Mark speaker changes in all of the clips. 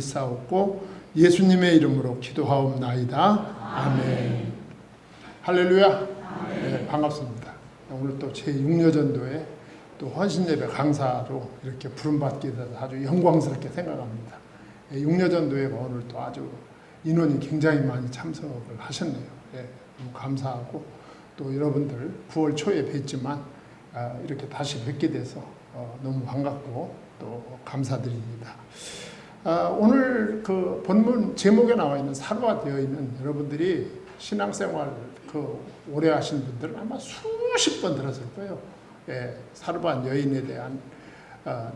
Speaker 1: 싸웠고 예수님의 이름으로 기도하옵나이다. 아멘. 할렐루야. 네, 반갑습니다. 오늘 또 제6여전도에 또 헌신예배 강사로 이렇게 부름받게 돼서 아주 영광스럽게 생각합니다. 6여전도에 오늘 또 아주 인원이 굉장히 많이 참석을 하셨네요. 네, 너무 감사하고 또 여러분들 9월 초에 뵀지만 이렇게 다시 뵙게 돼서 너무 반갑고 또 감사드립니다. 오늘 그 본문 제목에 나와 있는 사르밧 여인은 여러분들이 신앙생활 오래 하신 분들은 아마 수십 번 들었을 거예요. 예, 사르밧 여인에 대한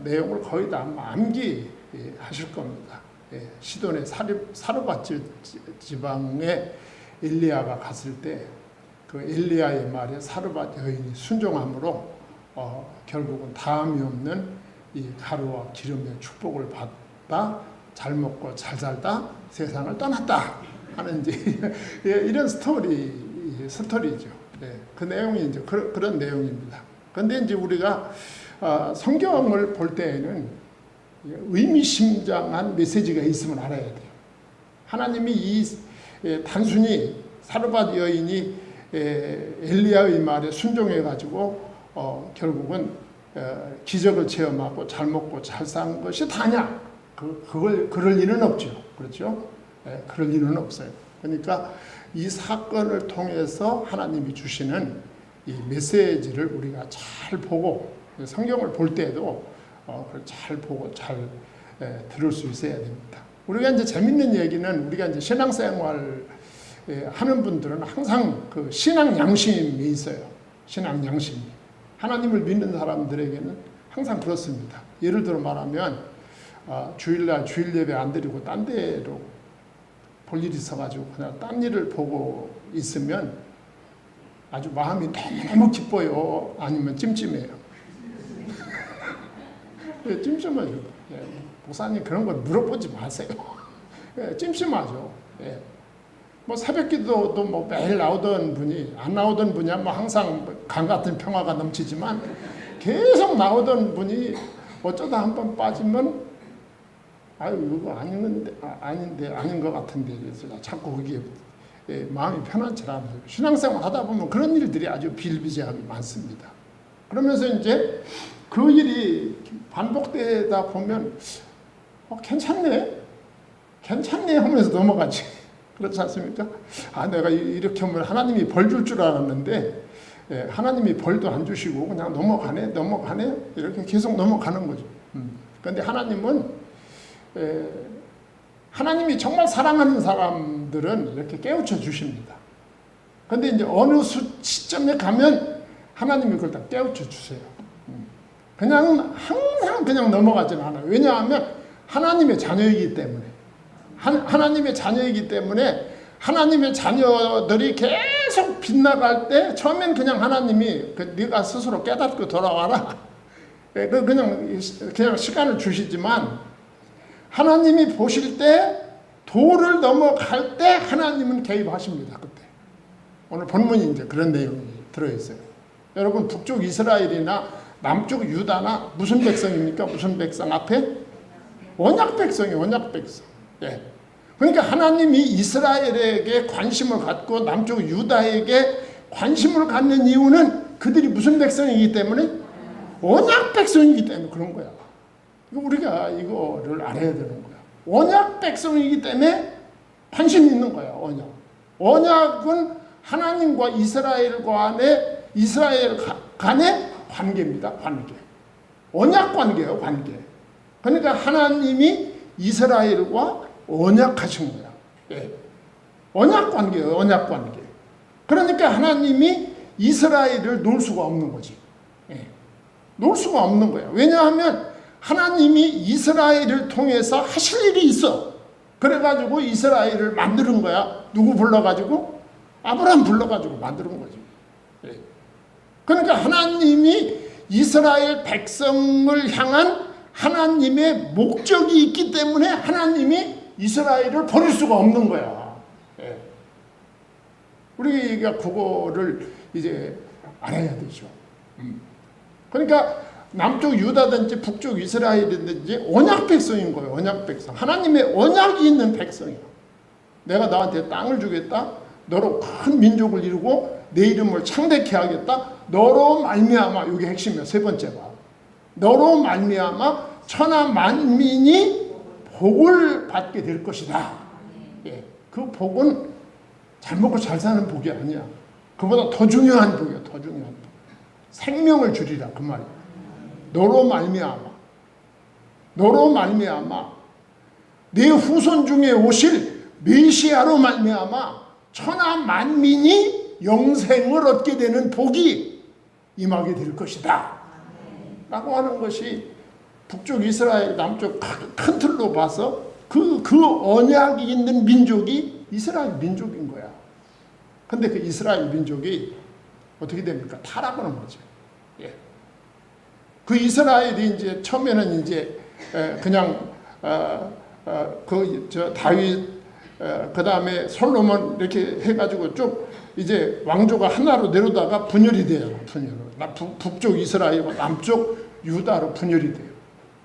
Speaker 1: 내용을 거의 다 암기하실 겁니다. 예, 시돈의 사르밧 지방에 엘리야가 갔을 때 그 엘리야의 말에 사르밧 여인이 순종함으로 결국은 다음이 없는 이 가루와 기름의 축복을 받다 잘 먹고 잘 살다 세상을 떠났다 하는 이제 이런 스토리죠. 네, 그 내용이 이제 그런 내용입니다. 그런데 이제 우리가 성경을 볼 때에는 의미심장한 메시지가 있음을 알아야 돼요. 하나님이 단순히 사르밧 여인이 엘리야의 말에 순종해 가지고 결국은 기적을 체험하고 잘 먹고 잘 산 것이 다냐? 그럴 일은 없죠. 그렇죠? 네, 그럴 일은 없어요. 그러니까 이 사건을 통해서 하나님이 주시는 이 메시지를 우리가 잘 보고 성경을 볼 때도 잘 보고 잘 들을 수 있어야 됩니다. 우리가 이제 재밌는 얘기는 우리가 이제 신앙생활 하는 분들은 항상 그 신앙 양심이 있어요. 신앙 양심이. 하나님을 믿는 사람들에게는 항상 그렇습니다. 예를 들어 말하면 주일날 주일 예배 안 드리고 딴 데로 볼 일이 있어가지고 그냥 딴 일을 보고 있으면 아주 마음이 너무너무 기뻐요. 아니면 찜찜해요. 찜찜해요. 목사님 그런 걸 물어보지 마세요. 찜찜하죠. 뭐 새벽기도도 뭐 매일 나오던 분이 안 나오던 분이야 뭐 항상 강 같은 평화가 넘치지만 계속 나오던 분이 어쩌다 한번 빠지면 아유 이거 아닌 것 같은데 그래서 자꾸 거기에 마음이 편안치 않아요. 신앙생활 하다 보면 그런 일들이 아주 비일비재하게 많습니다. 그러면서 이제 그 일이 반복되다 보면 괜찮네 하면서 넘어가지. 그렇지 않습니까? 내가 이렇게 하면 하나님이 벌 줄 줄 알았는데 하나님이 벌도 안 주시고 그냥 넘어가네 이렇게 계속 넘어가는 거죠. 그런데 하나님이 정말 사랑하는 사람들은 이렇게 깨우쳐 주십니다. 그런데 이제 어느 시점에 가면 하나님이 그걸 다 깨우쳐 주세요. 그냥 항상 그냥 넘어가지는 않아요. 왜냐하면 하나님의 자녀이기 때문에. 하나님의 자녀이기 때문에 하나님의 자녀들이 계속 빗나갈 때 처음엔 그냥 하나님이 네가 스스로 깨닫고 돌아와라. 그냥 시간을 주시지만 하나님이 보실 때 도를 넘어갈 때 하나님은 개입하십니다. 그때. 오늘 본문이 이제 그런 내용이 들어있어요. 여러분 북쪽 이스라엘이나 남쪽 유다나 무슨 백성입니까? 무슨 백성 앞에? 언약 백성이에요. 언약 백성. 예. 그러니까 하나님이 이스라엘에게 관심을 갖고 남쪽 유다에게 관심을 갖는 이유는 그들이 무슨 백성이기 때문에? 언약 백성이기 때문에 그런 거야. 우리가 이거를 알아야 되는 거야. 언약 백성이기 때문에 관심이 있는 거야. 언약은 하나님과 이스라엘 간의 관계입니다. 관계. 언약 관계예요. 관계. 그러니까 하나님이 이스라엘과 언약하신 거야. 예. 언약 관계예요. 언약 관계. 그러니까 하나님이 이스라엘을 놓을 수가 없는 거지. 예. 놓을 수가 없는 거야. 왜냐하면 하나님이 이스라엘을 통해서 하실 일이 있어. 그래가지고 이스라엘을 만드는 거야. 누구 불러가지고? 아브라함 불러가지고 만드는 거지. 예. 그러니까 하나님이 이스라엘 백성을 향한 하나님의 목적이 있기 때문에 하나님이 이스라엘을 버릴 수가 없는 거야. 예. 우리가 그거를 이제 알아야 되죠. 그러니까 남쪽 유다든지 북쪽 이스라엘이든지 언약 백성인 거예요. 언약 백성. 하나님의 언약이 있는 백성이에요. 내가 너한테 땅을 주겠다. 너로 큰 민족을 이루고 내 이름을 창대케 하겠다. 너로 말미암아, 이게 핵심이야. 세 번째가. 너로 말미암아 천하 만민이 복을 받게 될 것이다. 예, 그 복은 잘 먹고 잘 사는 복이 아니야. 그보다 더 중요한 복이야. 더 중요한 복. 생명을 주리라 그 말이야. 너로 말미암아, 너로 말미암아 내 후손 중에 오실 메시아로 말미암아 천하 만민이 영생을 얻게 되는 복이 임하게 될 것이다 라고 하는 것이 북쪽 이스라엘, 남쪽 큰 틀로 봐서 그 언약이 있는 민족이 이스라엘 민족인 거야. 근데 그 이스라엘 민족이 어떻게 됩니까? 타락하는 거죠. 예. 그 이스라엘이 이제 처음에는 이제 그냥 다윗 그 다음에 솔로몬 이렇게 해가지고 쭉 이제 왕조가 하나로 내려다가 분열이 돼요. 북쪽 이스라엘과 남쪽 유다로 분열이 돼요.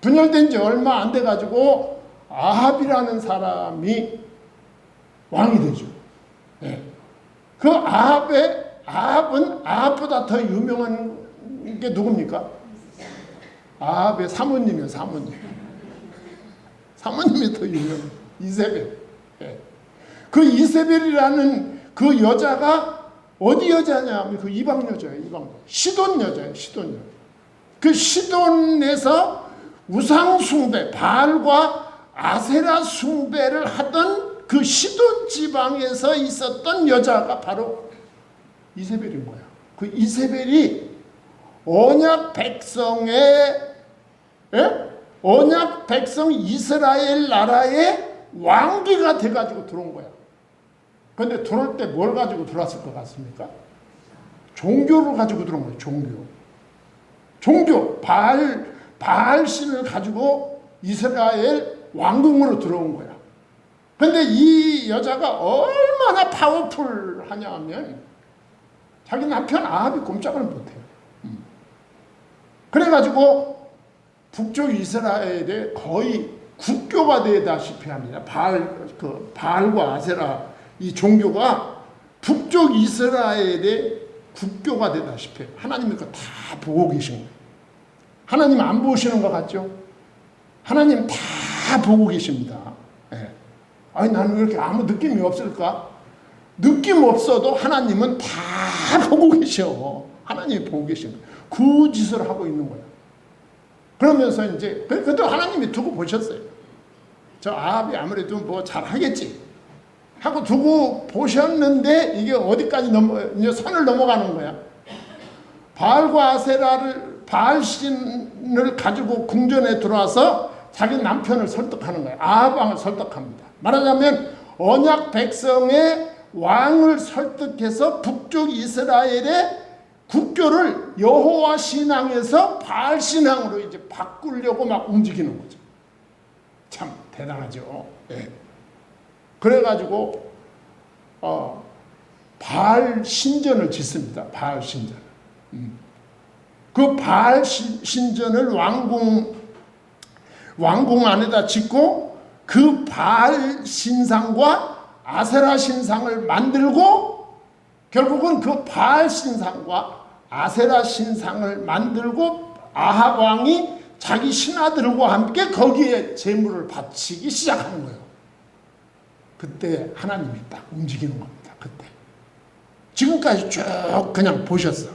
Speaker 1: 분열된 지 얼마 안 돼가지고 아합이라는 사람이 왕이 되죠. 예. 그 아합은 아합보다 더 유명한 게 누굽니까? 아합의 사모님이에요. 사모님이 더 유명해요. 이세벨. 예. 그 이세벨이라는 그 여자가 어디 여자냐? 그 이방 여자예요. 시돈 여자예요. 시돈 여자. 그 시돈에서 우상 숭배, 바알과 아세라 숭배를 하던 그 시돈 지방에서 있었던 여자가 바로 이세벨인 거야. 그 이세벨이 언약 백성 이스라엘 나라의 왕비가 돼가지고 들어온 거야. 그런데 들어올 때 뭘 가지고 들어왔을 것 같습니까? 종교를 가지고 들어온 거예요. 종교. 바알 신을 가지고 이스라엘 왕궁으로 들어온 거야. 근데 이 여자가 얼마나 파워풀하냐 하면 자기 남편 아합이 꼼짝을 못해요. 그래가지고 북쪽 이스라엘에 거의 국교가 되다시피 합니다. 바알과 아세라 이 종교가 북쪽 이스라엘의 국교가 되다시피 해요. 하나님이 그거 다 보고 계신 거예요. 하나님 안 보시는 것 같죠? 하나님 다 보고 계십니다. 예. 아니 나는 왜 이렇게 아무 느낌이 없을까? 느낌 없어도 하나님은 다 보고 계셔. 하나님이 보고 계신 거예요. 그 짓을 하고 있는 거예요. 그러면서 이제 그래도 하나님이 두고 보셨어요. 저 아합이 아무래도 뭐 잘하겠지 하고 두고 보셨는데 이게 어디까지 이제 선을 넘어가는 거야. 바알과 아세라를 바알 신을 가지고 궁전에 들어와서 자기 남편을 설득하는 거야. 아합 왕을 설득합니다. 말하자면 언약 백성의 왕을 설득해서 북쪽 이스라엘의 국교를 여호와 신앙에서 바알 신앙으로 이제 바꾸려고 막 움직이는 거죠. 참 대단하죠. 예. 그래가지고 바알 신전을 짓습니다. 바알 신전. 그 바알 신전을 왕궁 안에다 짓고 그 바알 신상과 아세라 신상을 만들고 결국은 그 바알 신상과 아세라 신상을 만들고 아합 왕이 자기 신하들과 함께 거기에 제물을 바치기 시작하는 거예요. 그때 하나님이 딱 움직이는 겁니다. 그때. 지금까지 쭉 그냥 보셨어.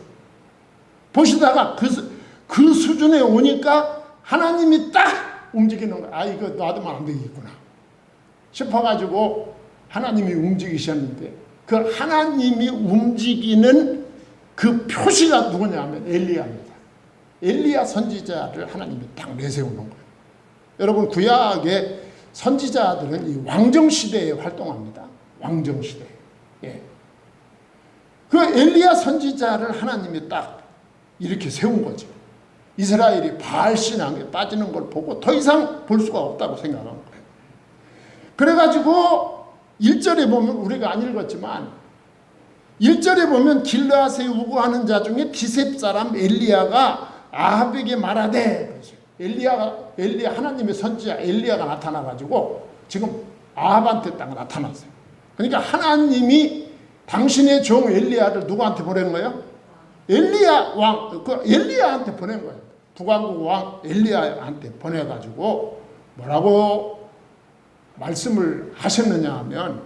Speaker 1: 보시다가 그 수준에 오니까 하나님이 딱 움직이는 거야. 아, 이거 놔두면 안 되겠구나 싶어가지고 하나님이 움직이셨는데 그 하나님이 움직이는 그 표시가 누구냐면 엘리야입니다. 엘리야 선지자를 하나님이 딱 내세우는 거예요. 여러분 구약의 선지자들은 이 왕정시대에 활동합니다. 왕정시대. 예. 그 엘리야 선지자를 하나님이 딱 이렇게 세운 거죠. 이스라엘이 바알 신앙에 빠지는 걸 보고 더 이상 볼 수가 없다고 생각한 거예요. 그래가지고 1절에 보면 우리가 안 읽었지만 1절에 보면 길르앗에 우거하는 자 중에 디셉 사람 엘리야가 아합에게 말하되, 엘리야 하나님의 선지자 엘리야가 나타나가지고 지금 아합한테 딱 나타났어요. 그러니까 하나님이 당신의 종 엘리야를 누구한테 보낸 거예요? 엘리야한테 보낸 거예요. 북왕국 왕 엘리야한테 보내가지고 뭐라고 말씀을 하셨느냐 하면,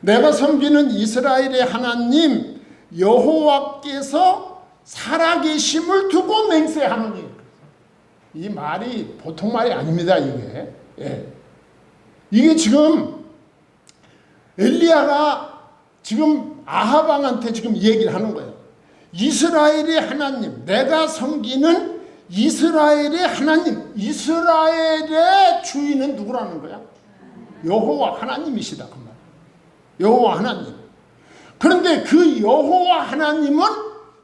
Speaker 1: 내가 섬기는 이스라엘의 하나님 여호와께서 살아계심을 두고 맹세하노니. 이 말이 보통 말이 아닙니다. 이게 지금 엘리야가 지금 아합 왕한테 지금 얘기를 하는 거예요. 이스라엘의 하나님, 내가 섬기는 이스라엘의 하나님, 이스라엘의 주인은 누구라는 거야? 여호와 하나님이시다 그 말. 여호와 하나님. 그런데 그 여호와 하나님은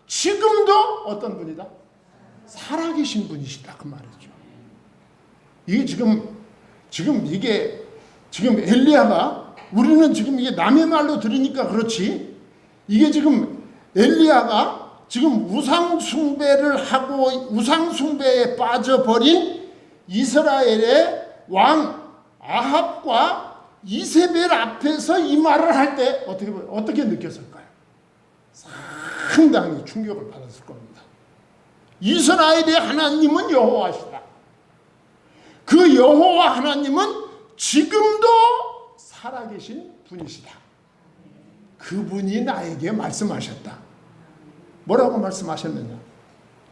Speaker 1: 지금도 어떤 분이다? 살아계신 분이시다 그 말이죠. 이게 지금 엘리야가, 우리는 지금 이게 남의 말로 들으니까 그렇지, 이게 지금 엘리야가 지금 우상숭배를 하고 우상숭배에 빠져버린 이스라엘의 왕 아합과 이세벨 앞에서 이 말을 할 때 어떻게 느꼈을까요? 상당히 충격을 받았을 겁니다. 이스라엘의 하나님은 여호와시다. 그 여호와 하나님은 지금도 살아계신 분이시다. 그분이 나에게 말씀하셨다. 뭐라고 말씀하셨느냐?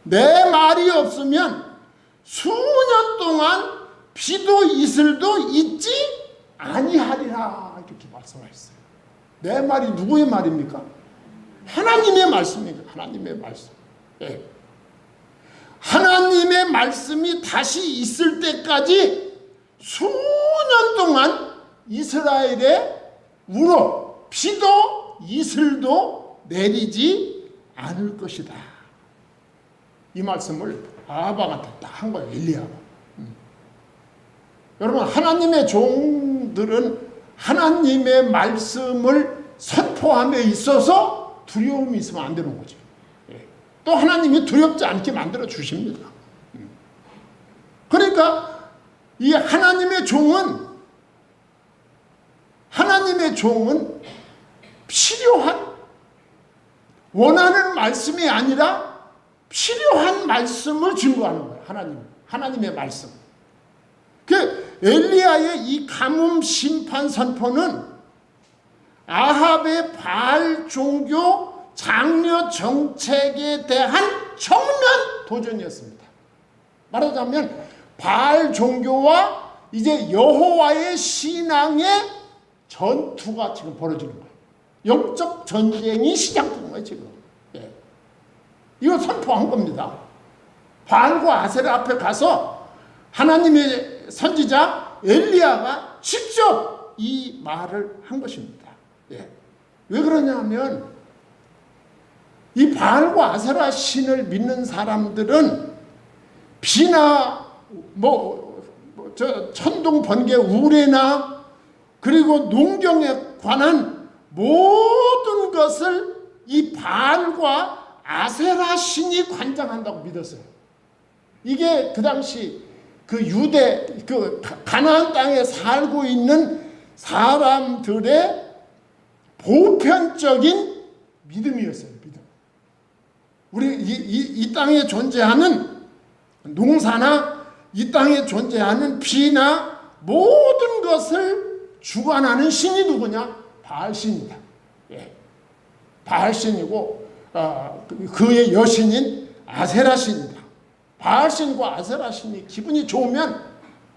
Speaker 1: 내 말이 없으면 수년 동안 비도 이슬도 있지 아니하리라. 이렇게 말씀하셨어요. 내 말이 누구의 말입니까? 하나님의 말씀입니다. 하나님의 말씀. 하나님의 말씀이 다시 있을 때까지 수년 동안 이스라엘에 우로 비도 이슬도 내리지 않을 것이다. 이 말씀을 아합한테 딱 한 거예요. 엘리야가. 여러분, 하나님의 종들은 하나님의 말씀을 선포함에 있어서 두려움이 있으면 안 되는 거죠. 또 하나님이 두렵지 않게 만들어 주십니다. 그러니까 이 하나님의 종은 필요한, 원하는 말씀이 아니라 필요한 말씀을 증거하는 거예요. 하나님의 말씀. 그 엘리야의 이 가뭄 심판 선포는 아합의 바알 종교 장려 정책에 대한 정면 도전이었습니다. 말하자면 바알 종교와 이제 여호와의 신앙의 전투가 지금 벌어지는 거예요. 영적 전쟁이 시작된 거예요 지금. 이거 선포한 겁니다. 바알과 아세라 앞에 가서 하나님의 선지자 엘리야가 직접 이 말을 한 것입니다. 왜 그러냐면 이 바알과 아세라 신을 믿는 사람들은 비나 천둥 번개 우레나 그리고 농경에 관한 모든 것을 이 바알과 아세라 신이 관장한다고 믿었어요. 이게 그 당시 그 유대, 그 가나안 땅에 살고 있는 사람들의 보편적인 믿음이었어요. 믿음. 우리 이 땅에 존재하는 농사나 이 땅에 존재하는 비나 모든 것을 주관하는 신이 누구냐? 바알신이다. 바알신이고 그의 여신인 아세라신이다. 바알신과 아세라신이 기분이 좋으면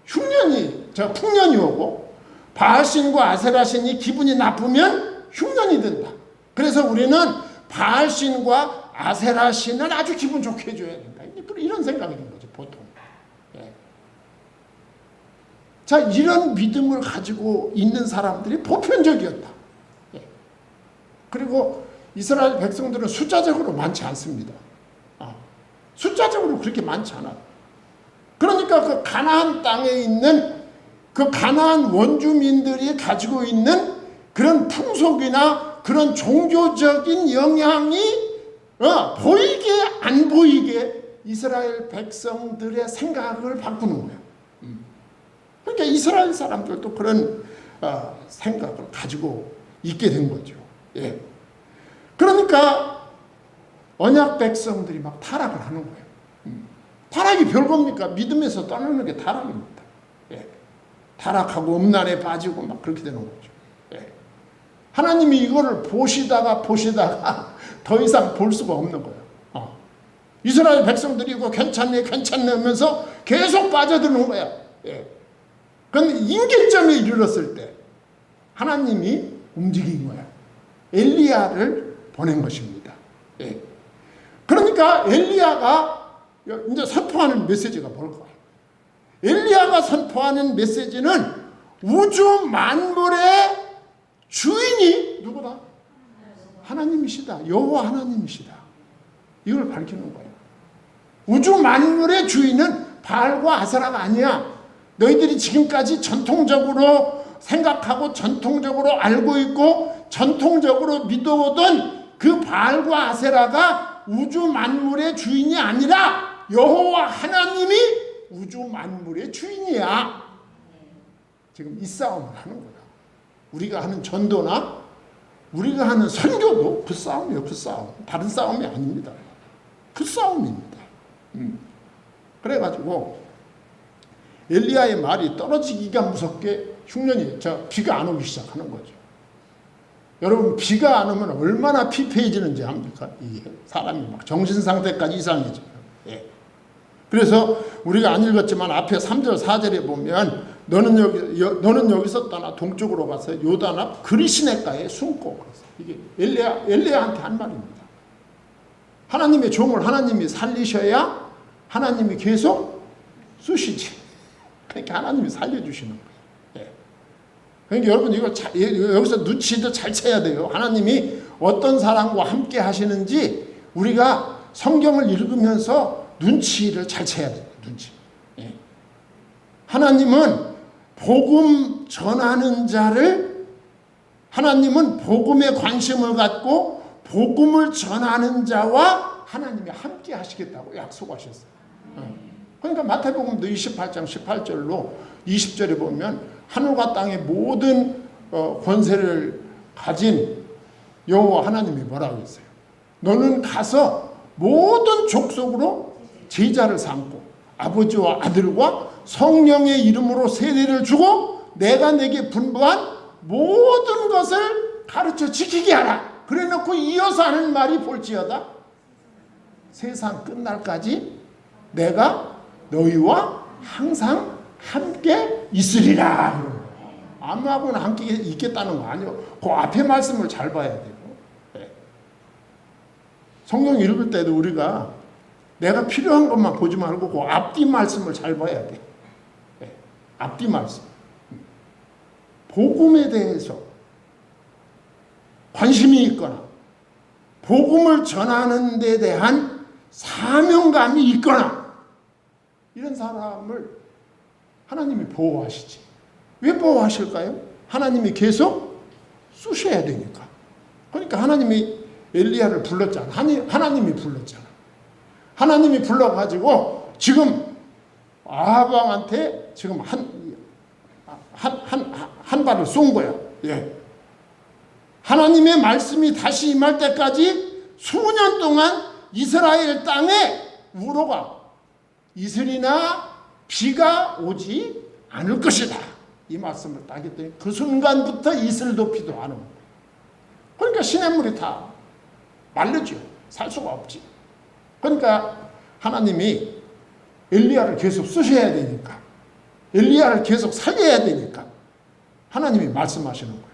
Speaker 1: 풍년이 오고, 바알신과 아세라신이 기분이 나쁘면 흉년이 든다. 그래서 우리는 바알신과 아세라신을 아주 기분 좋게 해줘야 된다. 이런 생각이 든 거죠, 보통. 자, 이런 믿음을 가지고 있는 사람들이 보편적이었다. 그리고 이스라엘 백성들은 숫자적으로 많지 않습니다. 숫자적으로 그렇게 많지 않아요. 그러니까 그 가나안 땅에 있는 그 가나안 원주민들이 가지고 있는 그런 풍속이나 그런 종교적인 영향이 보이게 안 보이게 이스라엘 백성들의 생각을 바꾸는 거예요. 그러니까 이스라엘 사람들도 그런 생각을 가지고 있게 된 거죠. 예. 그러니까 언약 백성들이 막 타락을 하는 거예요. 타락이 별겁니까? 믿음에서 떠나는 게 타락입니다. 예. 타락하고 음란에 빠지고 막 그렇게 되는 거죠. 예. 하나님이 이거를 보시다가 더 이상 볼 수가 없는 거예요. 이스라엘 백성들이 이거 괜찮네 하면서 계속 빠져드는 거야. 예. 그런데 임계점에 이르렀을 때 하나님이 움직인 거야. 엘리야를 보낸 것입니다. 예. 그러니까 엘리야가 이제 선포하는 메시지가 뭘까요? 엘리야가 선포하는 메시지는 우주 만물의 주인이 누구다? 하나님이시다. 여호와 하나님이시다. 이걸 밝히는 거예요. 우주 만물의 주인은 바알과 아세라가 아니야. 너희들이 지금까지 전통적으로 생각하고 전통적으로 알고 있고 전통적으로 믿어오던 그 바알과 아세라가 우주 만물의 주인이 아니라 여호와 하나님이 우주 만물의 주인이야. 지금 이 싸움을 하는 거야. 우리가 하는 전도나 우리가 하는 선교도 그 싸움이에요. 그 싸움. 다른 싸움이 아닙니다. 그 싸움입니다. 그래가지고 엘리야의 말이 떨어지기가 무섭게 흉년이 비가 안 오기 시작하는 거죠. 여러분 비가 안 오면 얼마나 피폐해지는지 압니까? 이게 사람이 막 정신 상태까지 이상해져요. 예. 그래서 우리가 안 읽었지만 앞에 3절 4절에 보면 너는 여기서 떠나 동쪽으로 가서 요단 앞 그리시네가에 숨고 그래서 이게 엘리야한테 한 말입니다. 하나님의 종을 하나님이 살리셔야 하나님이 계속 쓰시지. 그러니까 하나님이 살려주시는 거예요. 예. 그러니까 여러분 이걸 여기서 눈치도 잘 채야 돼요. 하나님이 어떤 사람과 함께 하시는지 우리가 성경을 읽으면서 눈치를 잘 채야 돼요. 눈치. 예. 하나님은 복음 전하는 자를 하나님은 복음에 관심을 갖고 복음을 전하는 자와 하나님이 함께 하시겠다고 약속하셨어요. 그러니까 마태복음도 28장 18절로 20절에 보면 하늘과 땅의 모든 권세를 가진 여호와 하나님이 뭐라고 했어요? 너는 가서 모든 족속으로 제자를 삼고 아버지와 아들과 성령의 이름으로 세례를 주고 내가 내게 분부한 모든 것을 가르쳐 지키게 하라. 그래놓고 이어서 하는 말이 볼지어다 세상 끝날까지 내가 너희와 항상 함께 있으리라. 아무하고나 함께 있겠다는 거 아니에요. 그 앞에 말씀을 잘 봐야 돼요. 네. 성경 읽을 때도 우리가 내가 필요한 것만 보지 말고 그 앞뒤 말씀을 잘 봐야 돼. 네. 앞뒤 말씀. 복음에 대해서 관심이 있거나 복음을 전하는 데 대한 사명감이 있거나 이런 사람을 하나님이 보호하시지. 왜 보호하실까요? 하나님이 계속 쓰셔야 되니까. 그러니까 하나님이 엘리야를 불렀잖아. 하나님이 불렀잖아. 하나님이 불러가지고 지금 아합왕한테 지금 한 발을 쏜 거야. 예. 하나님의 말씀이 다시 임할 때까지 수년 동안 이스라엘 땅에 우로가 이슬이나 비가 오지 않을 것이다. 이 말씀을 딱 했더니 그 순간부터 이슬도 비도 안 옵니다. 그러니까 시냇물이 다 말르죠. 살 수가 없지. 그러니까 하나님이 엘리야를 계속 쓰셔야 되니까 엘리야를 계속 살려야 되니까 하나님이 말씀하시는 거예요.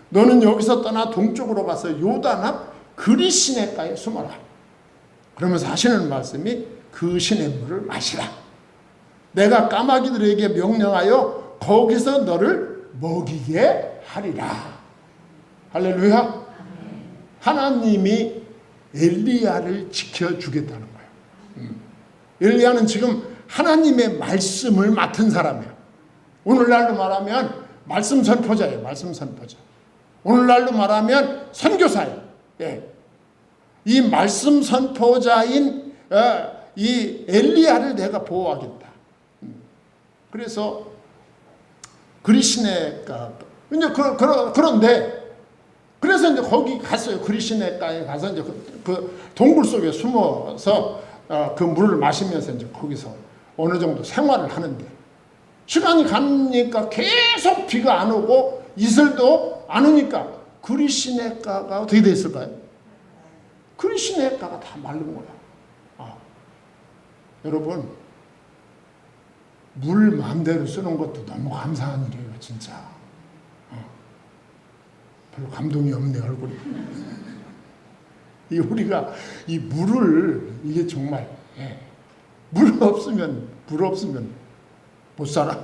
Speaker 1: 너는 여기서 떠나 동쪽으로 가서 요단 앞 그리시네가에 숨어라. 그러면서 하시는 말씀이 그 시냇물을 마시라. 내가 까마귀들에게 명령하여 거기서 너를 먹이게 하리라. 할렐루야. 하나님이 엘리야를 지켜주겠다는 거예요. 엘리야는 지금 하나님의 말씀을 맡은 사람이에요. 오늘날로 말하면 말씀 선포자예요. 말씀 선포자. 오늘날로 말하면 선교사예요. 예. 이 말씀 선포자인 이 엘리야를 내가 보호하겠다. 그래서 그리시네가 이제 그런데 그래서 이제 거기 갔어요. 그리시네가에 가서 이제 그 동굴 속에 숨어서 그 물을 마시면서 이제 거기서 어느 정도 생활을 하는데 시간이 가니까 계속 비가 안 오고 이슬도 안 오니까 그리시네가가 어떻게 됐을까요? 그리시네가가 다 마른 거야. 여러분, 물 마음대로 쓰는 것도 너무 감사한 일이에요, 진짜. 별로 감동이 없네, 얼굴이. 우리가 이 물을, 이게 정말, 물 없으면 못 살아.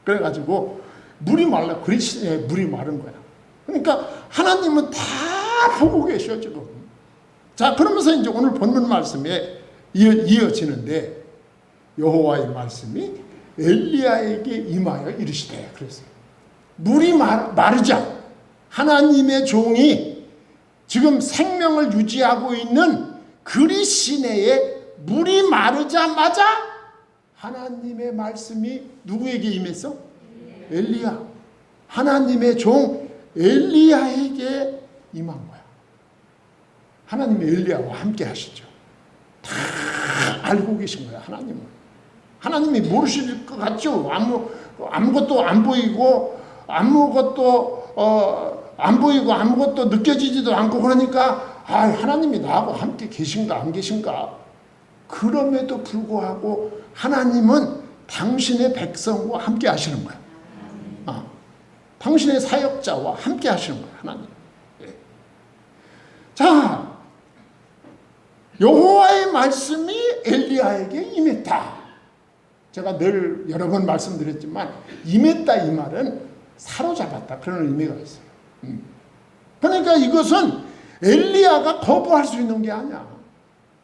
Speaker 1: 그래가지고, 물이 마른 거야. 그러니까, 하나님은 다 보고 계셔, 지금. 자, 그러면서 이제 오늘 본문 말씀에 이어지는데, 여호와의 말씀이 엘리야에게 임하여 이르시되, 그랬어요. 물이 마르자 하나님의 종이 지금 생명을 유지하고 있는 그리시네에 물이 마르자마자 하나님의 말씀이 누구에게 임했어? 엘리야. 하나님의 종 엘리야에게 임한 거야. 하나님이 엘리야와 함께 하시죠. 다 알고 계신 거야, 하나님은. 하나님이 모르실 것 같죠? 아무것도 안 보이고 아무것도 느껴지지도 않고 그러니까 하나님이 나하고 함께 계신가 안 계신가? 그럼에도 불구하고 하나님은 당신의 백성과 함께 하시는 거야. 당신의 사역자와 함께 하시는 거야, 하나님. 자, 여호와의 말씀이 엘리야에게 임했다. 제가 늘 여러 번 말씀드렸지만 임했다 이 말은 사로잡았다 그런 의미가 있어요. 그러니까 이것은 엘리야가 거부할 수 있는 게 아니야.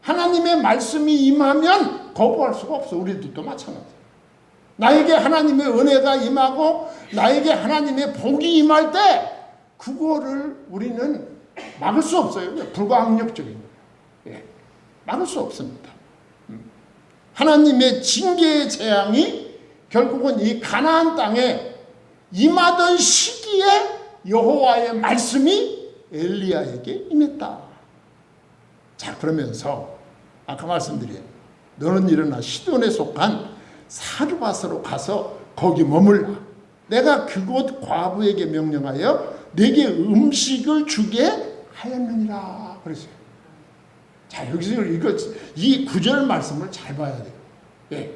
Speaker 1: 하나님의 말씀이 임하면 거부할 수가 없어. 우리들도 마찬가지야. 나에게 하나님의 은혜가 임하고 나에게 하나님의 복이 임할 때 그거를 우리는 막을 수 없어요. 불가항력적인 거예요. 막을 수 없습니다. 하나님의 징계의 재앙이 결국은 이 가나안 땅에 임하던 시기에 여호와의 말씀이 엘리야에게 임했다. 자, 그러면서 아까 말씀드린 너는 일어나 시돈에 속한 사르밧으로 가서 거기 머물라. 내가 그곳 과부에게 명령하여 내게 음식을 주게 하였느니라. 그랬어요. 자, 여기서 이 구절 말씀을 잘 봐야 돼요.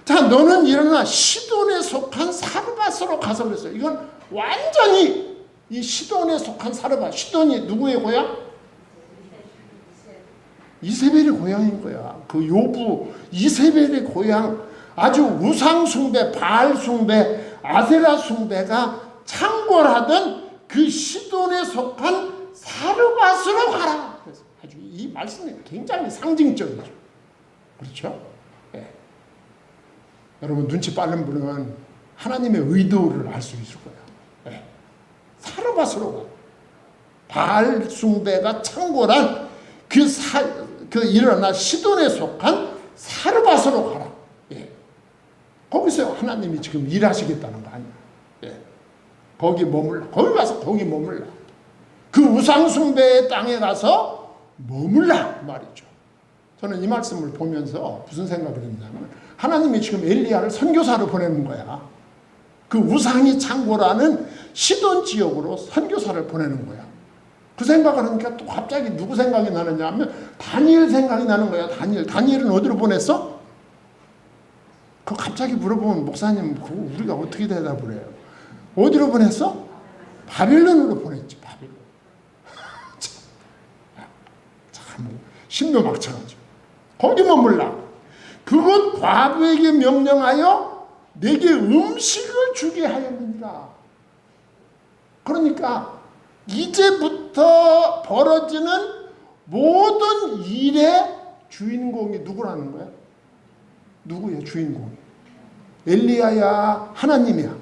Speaker 1: 자, 너는 일어나 시돈에 속한 사르밧으로 가서 그랬어요. 이건 완전히 이 시돈에 속한 사르밧. 시돈이 누구의 고향? 이세벨의 고향인 거야. 그 요부 이세벨의 고향. 아주 우상 숭배, 바알 숭배, 아세라 숭배가 창궐하던 그 시돈에 속한 사르밧으로 가라. 그래서 아주 이 말씀이 굉장히 상징적이죠. 그렇죠? 여러분 눈치 빠른 분은 하나님의 의도를 알 수 있을 거예요. 사르밧으로 가. 바알 숭배가 창궐한 그 일어나 시돈에 속한 사르밧으로 가라. 거기서 하나님이 지금 일하시겠다는 거 아니야. 거기 머물라. 거기 가서 거기 머물라. 그 우상 숭배의 땅에 가서 머물라 말이죠. 저는 이 말씀을 보면서 무슨 생각을 했냐면 하나님이 지금 엘리야를 선교사로 보내는 거야. 그 우상이 창궐하는 시돈 지역으로 선교사를 보내는 거야. 그 생각을 하니까 또 갑자기 누구 생각이 나느냐 하면 다니엘 생각이 나는 거야. 다니엘은 어디로 보냈어? 그 갑자기 물어보면 목사님 그거 우리가 어떻게 대답을 해요? 어디로 보냈어? 바빌론으로 보냈지. 바빌론. 참 신묘막창하죠. 거기 머물라. 그곳 과부에게 명령하여 내게 음식을 주게 하였느니라. 그러니까 이제부터 벌어지는 모든 일의 주인공이 누구라는 거야? 누구야 주인공이? 엘리야야 하나님이야?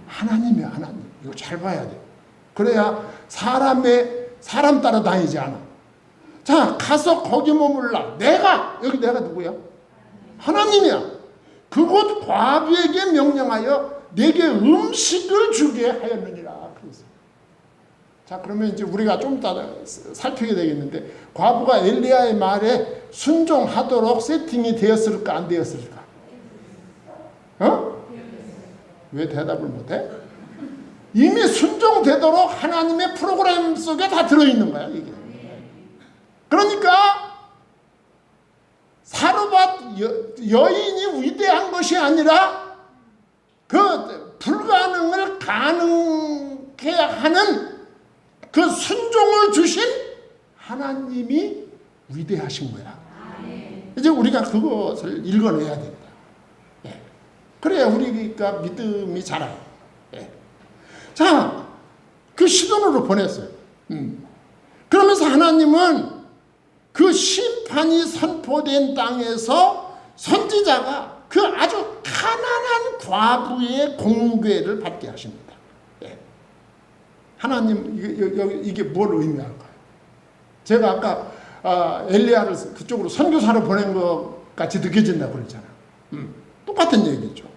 Speaker 1: 하나님이야. 하나님. 이거 잘 봐야 돼. 그래야 사람 따라 다니지 않아. 자, 가서 거기 머물라. 여기 내가 누구야? 하나님이야. 그곳 과부에게 명령하여 내게 음식을 주게 하였느니라. 그랬어요. 자, 그러면 이제 우리가 좀 이따 살피게 되겠는데, 과부가 엘리야의 말에 순종하도록 세팅이 되었을까, 안 되었을까? 왜 대답을 못해? 이미 순종되도록 하나님의 프로그램 속에 다 들어있는 거야, 이게. 그러니까 사르밧 여인이 위대한 것이 아니라 그 불가능을 가능케 하는 그 순종을 주신 하나님이 위대하신 거야. 이제 우리가 그것을 읽어내야 된다. 그래야 우리가 믿음이 자라요. 자, 그 시돈으로 보냈어요. 그러면서 하나님은 그 심판이 선포된 땅에서 선지자가 그 아주 가난한 과부의 공궤를 받게 하십니다. 하나님, 이게 뭘 의미할까요? 제가 아까 엘리야를 그쪽으로 선교사로 보낸 것 같이 느껴진다고 그랬잖아요. 똑같은 얘기죠.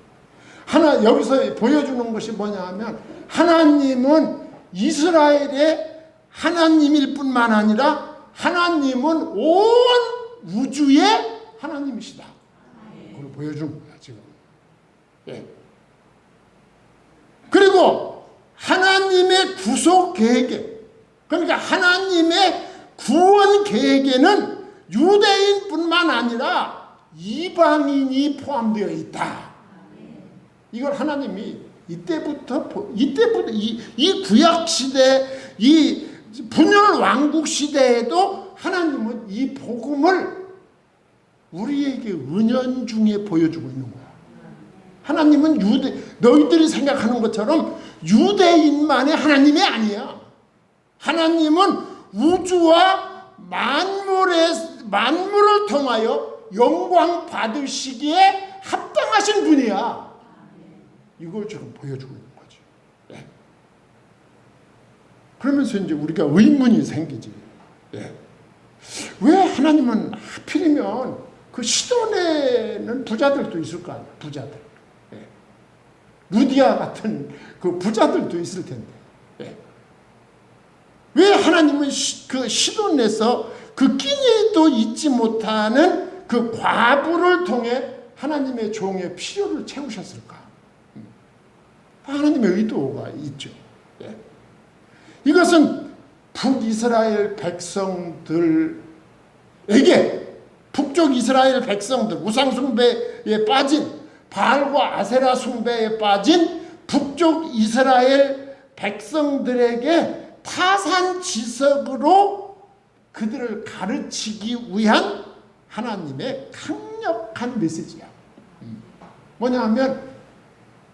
Speaker 1: 여기서 보여주는 것이 뭐냐 하면, 하나님은 이스라엘의 하나님일 뿐만 아니라 하나님은 온 우주의 하나님이시다. 그걸 보여준 거야, 지금. 그리고 하나님의 구속 계획에, 그러니까 하나님의 구원 계획에는 유대인뿐만 아니라 이방인이 포함되어 있다. 이걸 하나님이 이때부터 이 구약 시대, 이 분열 왕국 시대에도 하나님은 이 복음을 우리에게 은연중에 보여주고 있는 거야. 하나님은 너희들이 생각하는 것처럼 유대인만의 하나님이 아니야. 하나님은 우주와 만물을 통하여 영광 받으시기에 합당하신 분이야. 이걸 지금 보여주고 있는 거지. 그러면서 이제 우리가 의문이 생기지. 왜 하나님은 하필이면 그 시돈에는 부자들도 있을 거 아니야. 부자들. 루디아 같은 그 부자들도 있을 텐데. 왜 하나님은 그 시돈에서 그 끼니도 잊지 못하는 그 과부를 통해 하나님의 종의 필요를 채우셨을까? 하나님의 의도가 있죠. 이것은 북이스라엘 백성들에게, 북쪽 이스라엘 백성들, 우상숭배에 빠진, 바알과 아세라 숭배에 빠진 북쪽 이스라엘 백성들에게 타산지석으로 그들을 가르치기 위한 하나님의 강력한 메시지야. 뭐냐 하면,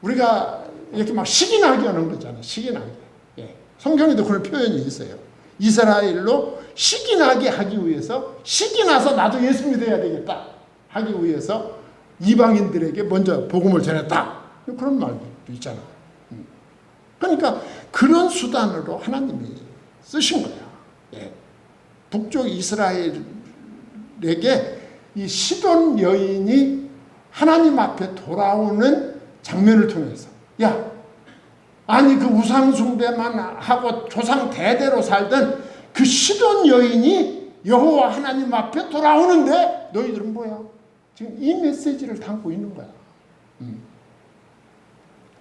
Speaker 1: 우리가 이렇게 막 시기나게 하는 거잖아. 시기나게. 성경에도 그런 표현이 있어요. 이스라엘로 시기나게 하기 위해서, 시기나서 나도 예수 믿어야 되겠다 하기 위해서 이방인들에게 먼저 복음을 전했다. 그런 말도 있잖아. 그러니까 그런 수단으로 하나님이 쓰신 거야. 북쪽 이스라엘에게 이 시돈 여인이 하나님 앞에 돌아오는 장면을 통해서, 아니 그 우상 숭배만 하고 조상 대대로 살던 그 시돈 여인이 여호와 하나님 앞에 돌아오는데 너희들은 뭐야? 지금 이 메시지를 담고 있는 거야.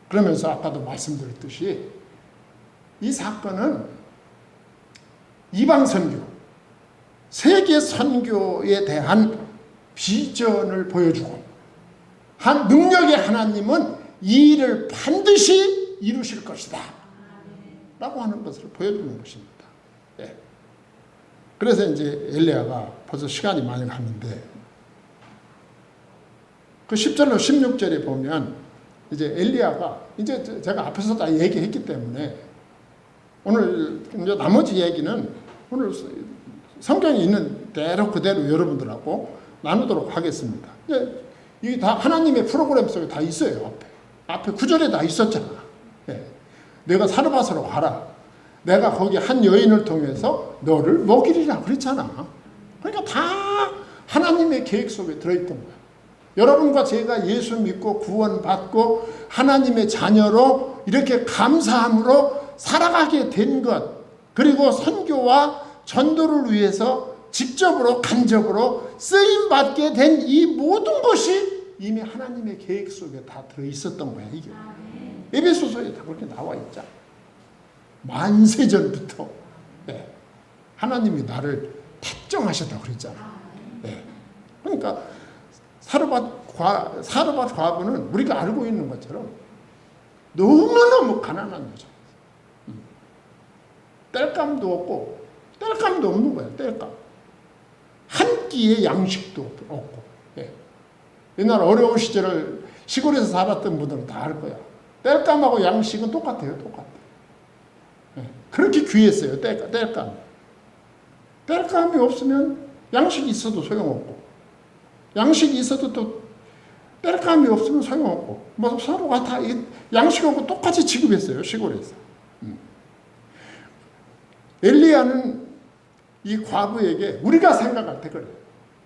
Speaker 1: 그러면서 아까도 말씀드렸듯이 이 사건은 이방 선교, 세계 선교에 대한 비전을 보여주고, 능력의 하나님은 이 일을 반드시 이루실 것이다 라고 하는 것을 보여주는 것입니다. 그래서 이제 엘리야가 벌써 시간이 많이 갔는데, 그 10절로 16절에 보면 이제 엘리야가, 이제 제가 앞에서 다 얘기했기 때문에 오늘 이제 나머지 얘기는 오늘 성경에 있는 대로 그대로 여러분들하고 나누도록 하겠습니다. 이게 다 하나님의 프로그램 속에 다 있어요. 앞에 9절에 다 있었잖아. 내가 사르밧으로 가라. 내가 거기 한 여인을 통해서 너를 먹이리라 그랬잖아. 그러니까 다 하나님의 계획 속에 들어있던 거예요. 여러분과 제가 예수 믿고 구원받고 하나님의 자녀로 이렇게 감사함으로 살아가게 된 것, 그리고 선교와 전도를 위해서 직접으로 간접으로 쓰임받게 된 이 모든 것이 이미 하나님의 계획 속에 다 들어있었던 거야. 이게 에베소서에 다 그렇게 나와 있잖아. 만세전부터 하나님이 나를 택정하셨다고 그랬잖아. 그러니까 사르밧 과부는 우리가 알고 있는 것처럼 너무너무 가난한 여자. 뗄감도 없고 뗄감도 없는 거야. 뗄감. 한 끼의 양식도 없고. 옛날 어려운 시절을 시골에서 살았던 분들은 다 알 거야. 뗄감하고 양식은 똑같아요. 똑같아. 그렇게 귀했어요. 뗄감. 뗄감이 없으면 양식이 있어도 소용없고, 양식이 있어도 또 뗄감이 없으면 소용없고, 뭐 서로가 다 양식하고 똑같이 취급했어요. 시골에서. 엘리야는 이 과부에게 우리가 생각할 때 그래요.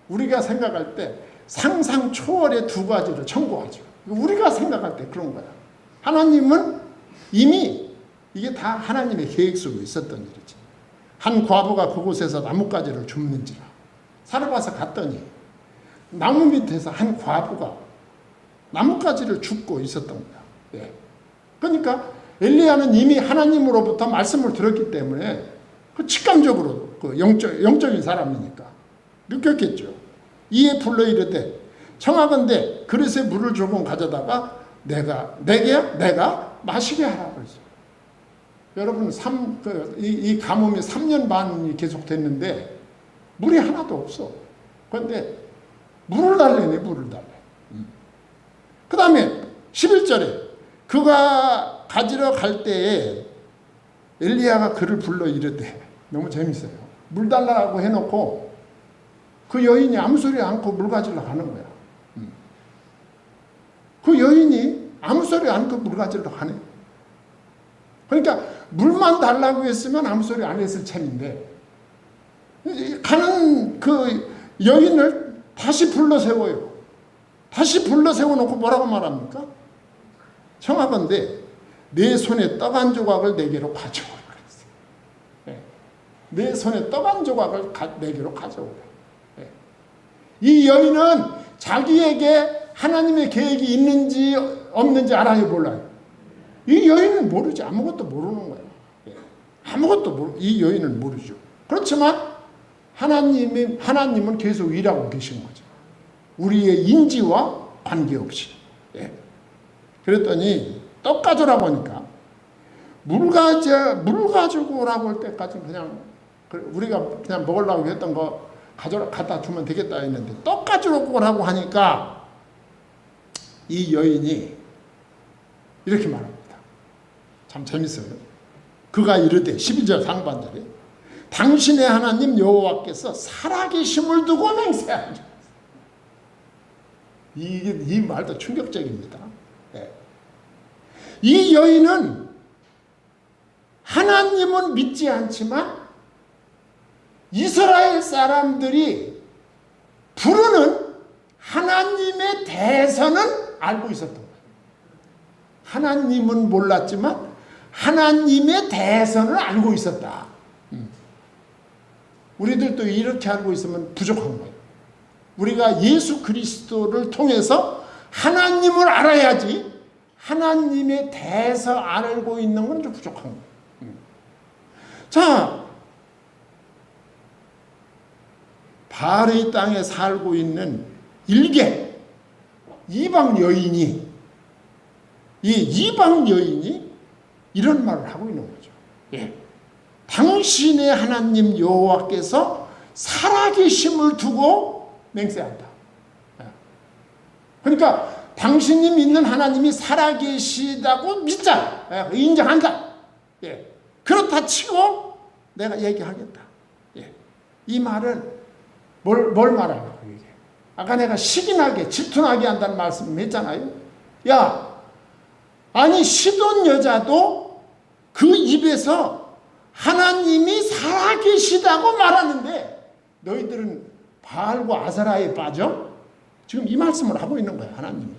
Speaker 1: 우리가 생각할 때 상상 초월의 두 가지를 청구하죠. 우리가 생각할 때 그런 거야. 하나님은 이미 이게 다 하나님의 계획 속에 있었던 일이지. 한 과부가 그곳에서 나뭇가지를 줍는지라. 사르밧에 갔더니 나무 밑에서 한 과부가 나뭇가지를 줍고 있었던 거야. 그러니까 엘리야는 이미 하나님으로부터 말씀을 들었기 때문에 그 직감적으로 그 영적인 사람이니까 느꼈겠죠. 이에 불러 이르되 청하건대 그릇에 물을 조금 가져다가 내가 마시게 하라 그랬어요. 여러분 이 가뭄이 3년 반이 계속됐는데 물이 하나도 없어. 그런데 물을 달래네. 물을 달래. 그 다음에 11절에 그가 가지러 갈 때에 엘리야가 그를 불러 이르되, 너무 재밌어요. 물 달라고 해놓고 그 여인이 아무 소리 않고 물 가지러 가는 거야. 그 여인이 아무 소리 않고 물 가지러 가네. 그러니까 물만 달라고 했으면 아무 소리 안 했을 참인데, 가는 그 여인을 다시 불러 세워요. 다시 불러 세워놓고 뭐라고 말합니까? 청하건대 내 손에 떡 한 조각을 내게로 가져오라 그랬어요. 내 손에 떡 한 조각을 내게로 가져오라. 이 여인은 자기에게 하나님의 계획이 있는지 없는지 알아요, 몰라요? 이 여인은 모르지. 아무것도 모르는 거예요. 이 여인은 모르죠. 그렇지만 하나님은 계속 일하고 계신 거죠. 우리의 인지와 관계없이. 그랬더니 떡 가져라고 하니까 물 가지고 오라고 할 때까지 그냥 우리가 그냥 먹으려고 했던 거 갖다 주면 되겠다 했는데 떡 가지고 오라고 하니까 이 여인이 이렇게 말합니다. 참 재밌어요. 그가 이르되 12절 상반절에 당신의 하나님 여호와께서 살아계심을 두고 맹세하죠. 이 말도 충격적입니다. 이 여인은 하나님은 믿지 않지만 이스라엘 사람들이 부르는 하나님의 대선은 알고 있었던 거예요. 하나님은 몰랐지만 하나님의 대선을 알고 있었다. 우리들도 이렇게 알고 있으면 부족한 거예요. 우리가 예수 그리스도를 통해서 하나님을 알아야지 하나님에 대해서 알고 있는 건 좀 부족한 거예요. 자, 바알의 땅에 살고 있는 일개 이방 여인이 이런 말을 하고 있는 거죠. 당신의 하나님 여호와께서 살아계심을 두고 맹세한다. 그러니까 당신이 믿는 하나님이 살아계시다고 믿자. 인정한다. 그렇다 치고 내가 얘기하겠다. 이 말은 뭘 말하려고 얘기해? 아까 내가 시기나게 질투나게 한다는 말씀 했잖아요. 아니 시돈 여자도 그 입에서 하나님이 살아계시다고 말하는데 너희들은 바알과 아세라에 빠져? 지금 이 말씀을 하고 있는 거야, 하나님이.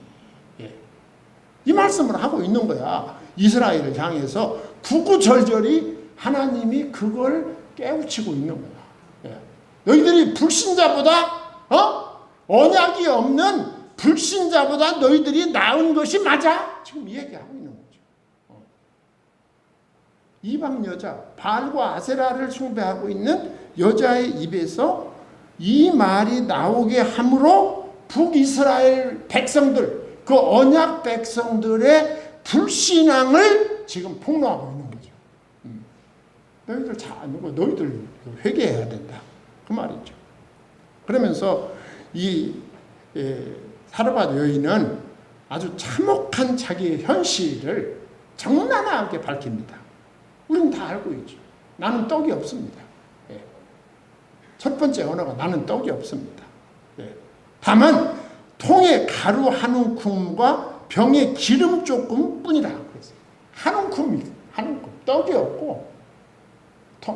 Speaker 1: 예. 이 말씀을 하고 있는 거야. 이스라엘을 향해서 구구절절히 하나님이 그걸 깨우치고 있는 거야. 예. 너희들이 불신자보다 언약이 없는 불신자보다 너희들이 나은 것이 맞아? 지금 이 얘기하고 있는 거죠. 이방 여자, 바알과 아세라를 숭배하고 있는 여자의 입에서 이 말이 나오게 함으로 북이스라엘 백성들, 그 언약 백성들의 불신앙을 지금 폭로하고 있는 거죠. 너희들 회개해야 된다. 그 말이죠. 그러면서 이 사르밧 여인은 아주 참혹한 자기의 현실을 적나라하게 밝힙니다. 우리는 다 알고 있죠. 나는 떡이 없습니다. 예. 첫 번째 언어가 나는 떡이 없습니다. 예. 다만 통에 가루 한 움큼과 병에 기름 조금 뿐이라 그랬어요. 한 움큼, 떡이 없고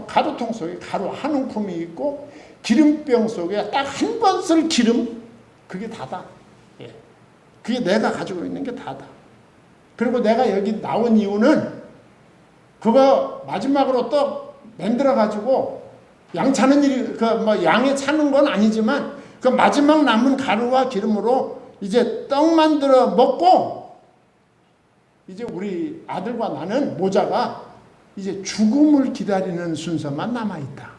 Speaker 1: 가루통 속에 가루 한 움큼이 있고 기름병 속에 딱 한 번 쓸 기름, 그게 다다. 예. 그게 내가 가지고 있는 게 다다. 그리고 내가 여기 나온 이유는 그거 마지막으로 떡 만들어 가지고 양 차는 일이 양에 차는 건 아니지만 그 마지막 남은 가루와 기름으로 이제 떡 만들어 먹고 이제 우리 아들과 나는 모자가 이제 죽음을 기다리는 순서만 남아 있다.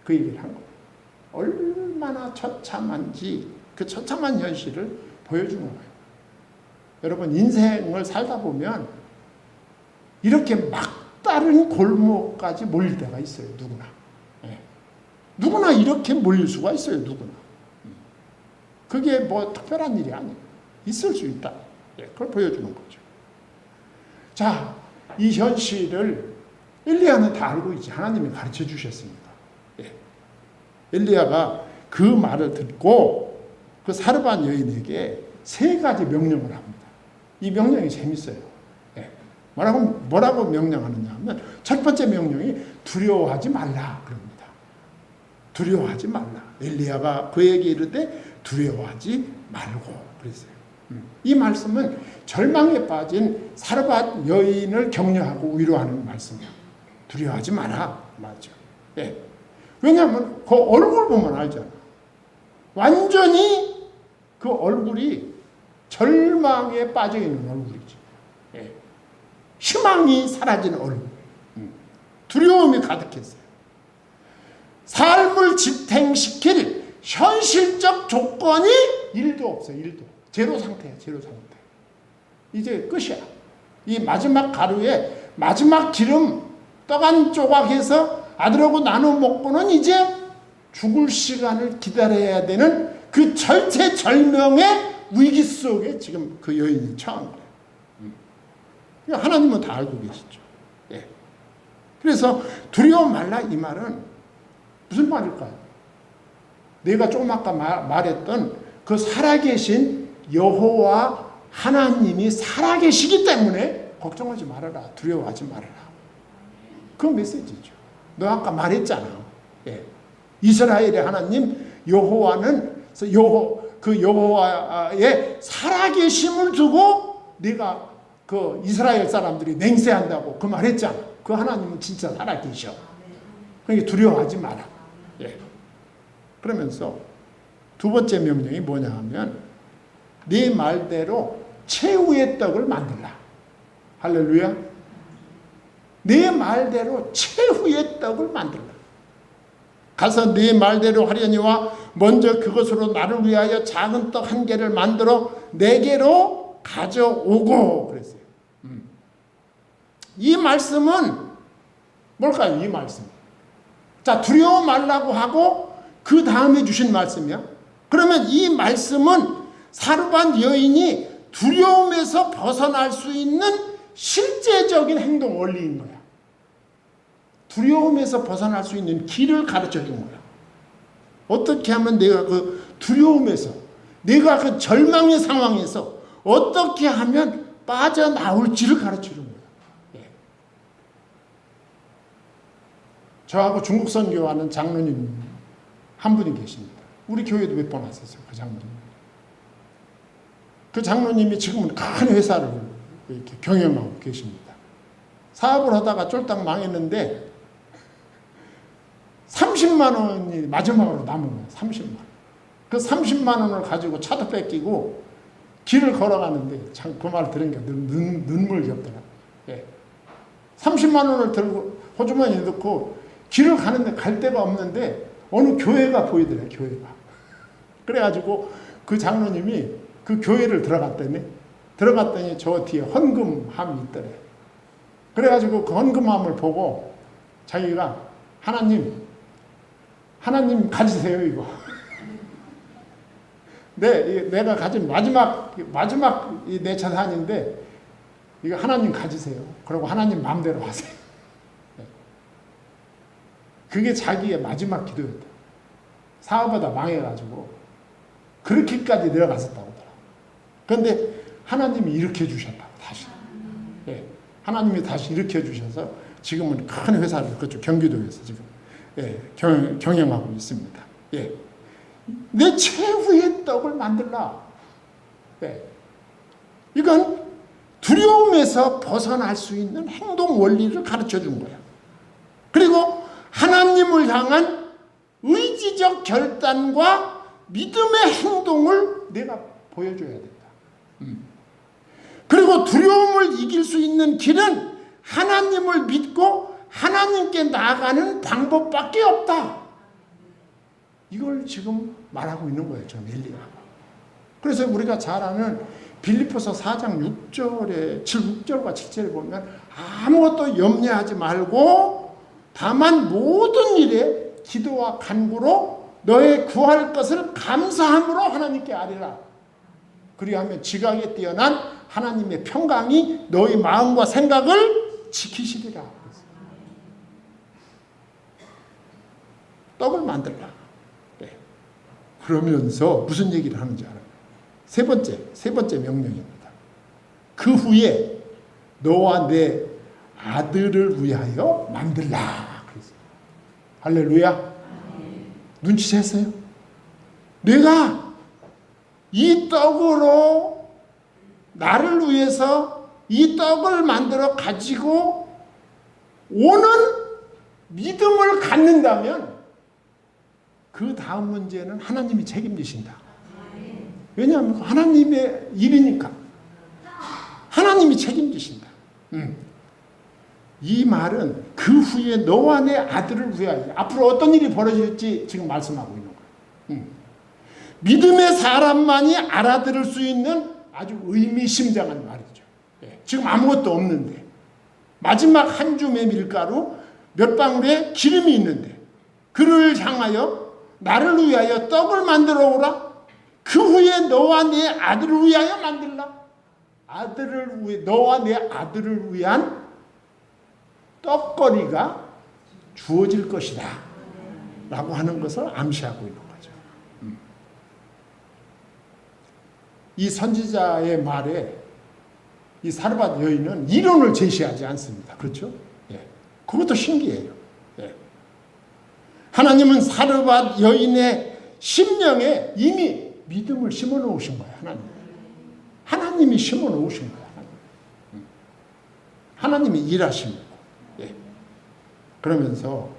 Speaker 1: 그 얘기를 한 거예요. 얼마나 처참한지 그 처참한 현실을 보여주는 거예요. 여러분 인생을 살다 보면 이렇게 막다른 골목까지 몰릴 때가 있어요. 누구나. 예. 누구나 이렇게 몰릴 수가 있어요. 누구나. 그게 뭐 특별한 일이 아니에요. 있을 수 있다. 예. 그걸 보여주는 거죠. 자, 이 현실을 엘리야는 다 알고 있지. 하나님이 가르쳐 주셨습니다. 예. 엘리야가 그 말을 듣고 그 사르밧 여인에게 3가지 명령을 합니다. 이 명령이 재밌어요. 뭐라고 명령하느냐 하면 첫 번째 명령이 두려워하지 말라 그럽니다. 두려워하지 말라. 엘리야가 그에게 이르되 두려워하지 말고 그랬어요. 이 말씀은 절망에 빠진 사르밧 여인을 격려하고 위로하는 말씀이에요. 두려워하지 마라 맞죠. 예. 왜냐하면 그 얼굴 보면 알잖아. 완전히 그 얼굴이 절망에 빠져 있는 얼굴이지. 예. 희망이 사라진 얼굴. 두려움이 가득했어요. 삶을 지탱시킬 현실적 조건이 1도 없어요. 1도. 제로 상태야. 제로 상태. 이제 끝이야. 이 마지막 가루에 마지막 기름 떡 한 조각해서 아들하고 나눠 먹고는 이제 죽을 시간을 기다려야 되는 그 절체절명의 위기 속에 지금 그 여인이 처한 거예요. 하나님은 다 알고 계시죠. 예. 그래서 두려워 말라 이 말은 무슨 말일까요? 내가 조금 아까 말했던 그 살아계신 여호와 하나님이 살아계시기 때문에 걱정하지 말아라. 두려워하지 말아라. 그 메시지죠. 너 아까 말했잖아. 예. 이스라엘의 하나님 여호와는 그 여호와의 살아계심을 두고 네가 그 이스라엘 사람들이 맹세한다고 그 말했잖아. 그 하나님은 진짜 살아계셔. 그러니까 두려워하지 마라. 예. 그러면서 두 번째 명령이 뭐냐 하면 네 말대로 최후의 떡을 만들라. 할렐루야. 네 말대로 최후의 떡을 만들라. 가서 네 말대로 하려니와 먼저 그것으로 나를 위하여 작은 떡 1개를 만들어 내게로 가져오고 그랬어요. 이 말씀은 뭘까요? 이 말씀. 자, 두려워 말라고 하고 그 다음에 주신 말씀이야. 그러면 이 말씀은 사르밧 여인이 두려움에서 벗어날 수 있는 실제적인 행동 원리인 거야. 두려움에서 벗어날 수 있는 길을 가르쳐 준 거야. 어떻게 하면 내가 그 두려움에서, 내가 그 절망의 상황에서 어떻게 하면 빠져나올지를 가르쳐 준 거야. 예. 저하고 중국 선교하는 장로님 한 분이 계십니다. 우리 교회도 몇 번 왔었어요. 그 장로님. 그 장로님이 지금은 큰 회사를 이렇게 경영하고 계십니다. 사업을 하다가 쫄딱 망했는데 30만 원이 마지막으로 남은 거예요. 30만 원. 그 30만 원을 가지고 차도 뺏기고 길을 걸어가는데 참 그 말 들은 게 눈물겹더라. 예. 30만 원을 들고 호주머니에 넣고 길을 가는데 갈 데가 없는데 어느 교회가 보이더래. 교회가. 그래가지고 그 장로님이 그 교회를 들어갔더니 저 뒤에 헌금함이 있더래. 그래가지고 그 헌금함을 보고 자기가 하나님 가지세요 이거. 내가 가진 마지막 내 자산인데 이거 하나님 가지세요. 그리고 하나님 마음대로 하세요. 그게 자기의 마지막 기도였다. 사업하다 망해가지고 그렇게까지 내려갔었다고 하더라. 그런데 하나님이 일으켜 주셨다고 다시. 예. 하나님이 다시 일으켜 주셔서 지금은 큰 회사를 그쪽 경기도에서 지금 경영하고 있습니다. 예. 내 최후의 떡을 만들라. 예. 이건 두려움에서 벗어날 수 있는 행동 원리를 가르쳐 준 거야. 그리고 하나님을 향한 의지적 결단과 믿음의 행동을 내가 보여줘야 된다. 그리고 두려움을 이길 수 있는 길은 하나님을 믿고 하나님께 나아가는 방법밖에 없다. 이걸 지금 말하고 있는 거예요. 저 엘리야가. 그래서 우리가 잘 아는 빌립보서 4장 6절과 7절에 보면 아무것도 염려하지 말고 다만 모든 일에 기도와 간구로 너의 구할 것을 감사함으로 하나님께 아뢰라. 그리하면 지각에 뛰어난 하나님의 평강이 너의 마음과 생각을 지키시리라. 떡을 만들라. 네. 그러면서 무슨 얘기를 하는지 알아요? 세 번째 명령입니다. 그 후에 너와 내 아들을 위하여 만들라. 그랬어요. 할렐루야. 눈치챘어요? 내가 이 떡으로 나를 위해서 이 떡을 만들어 가지고 오는 믿음을 갖는다면 그 다음 문제는 하나님이 책임지신다. 왜냐하면 하나님의 일이니까. 하나님이 책임지신다. 이 말은 그 후에 너와 내 아들을 위하여 앞으로 어떤 일이 벌어질지 지금 말씀하고 있는 거예요. 믿음의 사람만이 알아들을 수 있는 아주 의미심장한 말이죠. 지금 아무것도 없는데 마지막 한 줌의 밀가루 몇 방울의 기름이 있는데 그를 향하여 나를 위하여 떡을 만들어 오라. 그 후에 너와 내 아들을 위하여 만들라. 너와 내 아들을 위한 떡거리가 주어질 것이다 라고 하는 것을 암시하고 있는 거죠. 이 선지자의 말에 이 사르밧 여인은 이론을 제시하지 않습니다. 그렇죠? 예. 그것도 신기해요. 예. 하나님은 사르밧 여인의 심령에 이미 믿음을 심어 놓으신 거예요. 하나님이 심어 놓으신 거예요. 하나님이 일하신 거예요. 예. 그러면서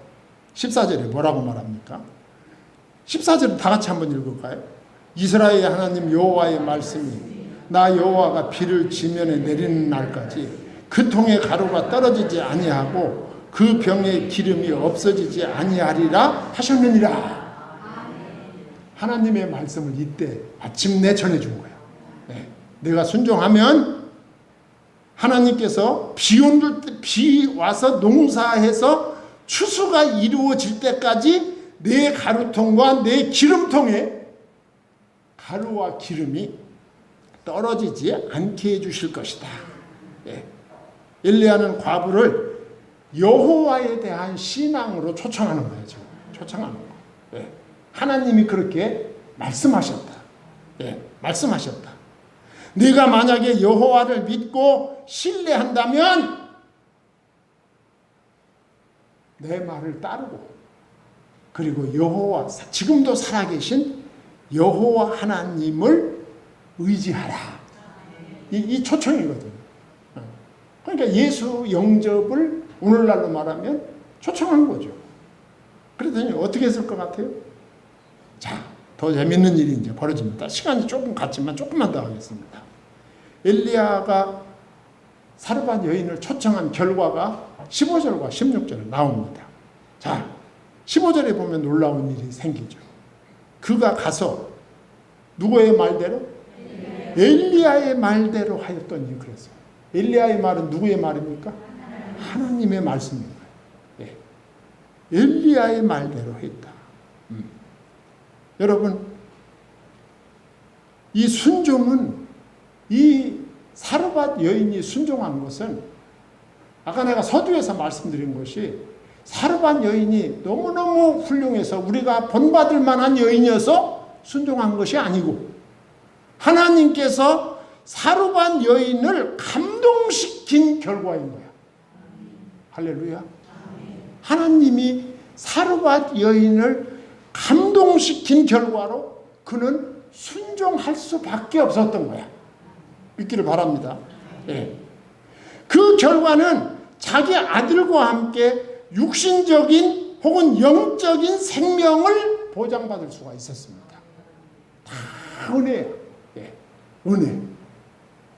Speaker 1: 14절에 뭐라고 말합니까? 14절을 다 같이 한번 읽을까요? 이스라엘의 하나님 여호와의 말씀이 나 여호와가 비를 지면에 내리는 날까지 그 통의 가루가 떨어지지 아니하고 그 병의 기름이 없어지지 아니하리라 하셨느니라. 하나님의 말씀을 이때 마침내 전해준 거예요. 네. 내가 순종하면 하나님께서 비 와서 농사해서 추수가 이루어질 때까지 내 가루통과 내 기름통에 가루와 기름이 떨어지지 않게 해주실 것이다. 예. 엘리야는 과부를 여호와에 대한 신앙으로 초청하는 거예요. 지금. 초청하는 거예요. 예. 하나님이 그렇게 말씀하셨다. 예. 말씀하셨다. 네가 만약에 여호와를 믿고 신뢰한다면 내 말을 따르고 그리고 여호와, 지금도 살아계신 여호와 하나님을 의지하라. 이 초청이거든요. 그러니까 예수 영접을 오늘날로 말하면 초청한 거죠. 그랬더니 어떻게 했을 것 같아요? 자, 더 재밌는 일이 이제 벌어집니다. 시간이 조금 갔지만 조금만 더 하겠습니다. 엘리야가 사르밧 여인을 초청한 결과가 15절과 16절에 나옵니다. 자, 15절에 보면 놀라운 일이 생기죠. 그가 가서 누구의 말대로? 엘리야의 말대로 하였더니 그랬어요. 엘리야의 말은 누구의 말입니까? 하나님의 말씀입니다. 예. 엘리야의 말대로 했다. 여러분, 이 순종은, 이 사르밧 여인이 순종한 것은, 아까 내가 서두에서 말씀드린 것이, 사르밧 여인이 너무너무 훌륭해서 우리가 본받을 만한 여인이어서 순종한 것이 아니고, 하나님께서 사르밧 여인을 감동시킨 결과인 거야. 할렐루야. 하나님이 사르밧 여인을 감동시킨 결과로 그는 순종할 수밖에 없었던 거야. 믿기를 바랍니다. 예. 그 결과는 자기 아들과 함께 육신적인 혹은 영적인 생명을 보장받을 수가 있었습니다. 다 은혜야. 예. 은혜.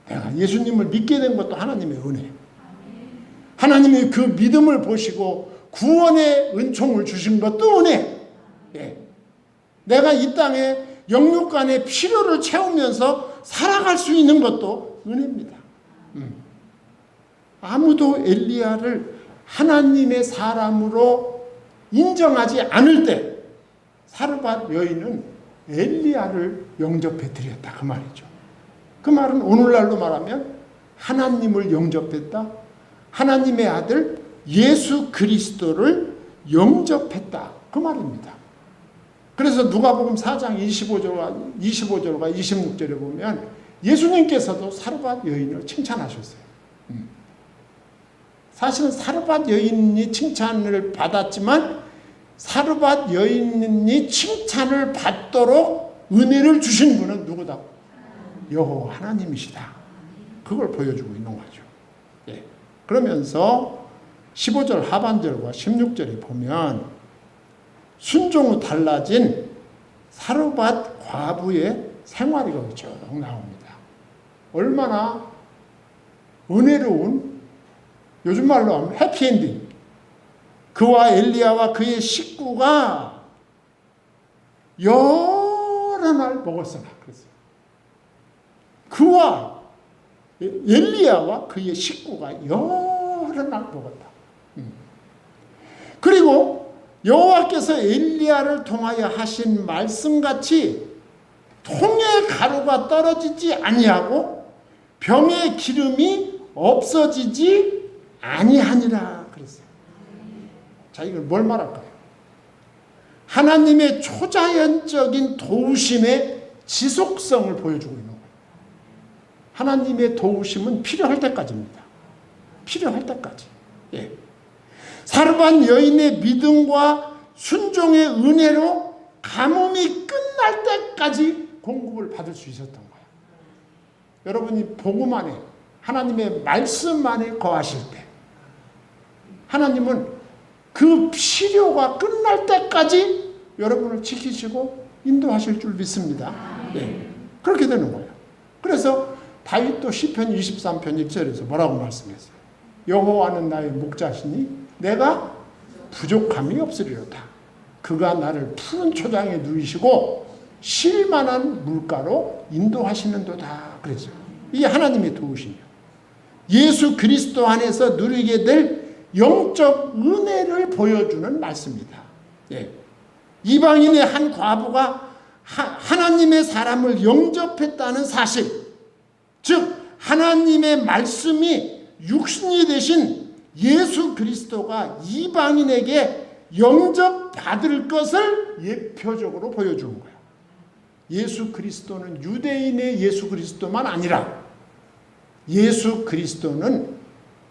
Speaker 1: 내가 예수님을 믿게 된 것도 하나님의 은혜. 하나님이 그 믿음을 보시고 구원의 은총을 주신 것도 은혜. 예. 내가 이 땅에 영육간의 필요를 채우면서 살아갈 수 있는 것도 은혜입니다. 아무도 엘리야를 하나님의 사람으로 인정하지 않을 때 사르밧 여인은 엘리야를 영접해 드렸다, 그 말이죠. 그 말은 오늘날로 말하면 하나님을 영접했다, 하나님의 아들 예수 그리스도를 영접했다, 그 말입니다. 그래서 누가복음 4장 25절과 26절에 보면 예수님께서도 사르밧 여인을 칭찬하셨어요. 사실은 사르밧 여인이 칭찬을 받았지만 사르밧 여인이 칭찬을 받도록 은혜를 주신 분은 누구다? 여호와 하나님이시다. 그걸 보여주고 있는 거죠. 예. 그러면서 15절 하반절과 16절에 보면 순종 후 달라진 사르밧 과부의 생활이 쭉 나옵니다. 얼마나 은혜로운, 요즘 말로 하면 해피엔딩. 그와 엘리야와 그의 식구가 여러 날 먹었으나 그랬어요. 그와 엘리야와 그의 식구가 여러 날 먹었다. 그리고 여호와께서 엘리야를 통하여 하신 말씀같이 통의 가루가 떨어지지 아니하고 병의 기름이 없어지지 아니하니라 그랬어요. 자, 이걸 뭘 말할까요? 하나님의 초자연적인 도우심의 지속성을 보여주고 있는 거예요. 하나님의 도우심은 필요할 때까지입니다. 필요할 때까지. 예. 사르밧 여인의 믿음과 순종의 은혜로 가뭄이 끝날 때까지 공급을 받을 수 있었던 거예요. 여러분이 복음 안에, 하나님의 말씀 안에 거하실 때 하나님은 그 필요가 끝날 때까지 여러분을 지키시고 인도하실 줄 믿습니다. 네. 그렇게 되는 거예요. 그래서 다윗도 시편 23편 1절에서 뭐라고 말씀했어요? 여호와는 나의 목자시니 내가 부족함이 없으리로다. 그가 나를 푸른 초장에 누이시고 쉴만한 물가로 인도하시는도다. 그랬어요. 이게 하나님의 도우심이에요. 예수 그리스도 안에서 누리게 될 영적 은혜를 보여주는 말씀입니다. 예. 이방인의 한 과부가 하나님의 사람을 영접했다는 사실, 즉 하나님의 말씀이 육신이 되신 예수 그리스도가 이방인에게 영접받을 것을 예표적으로 보여주는 거예요. 예수 그리스도는 유대인의 예수 그리스도만 아니라 예수 그리스도는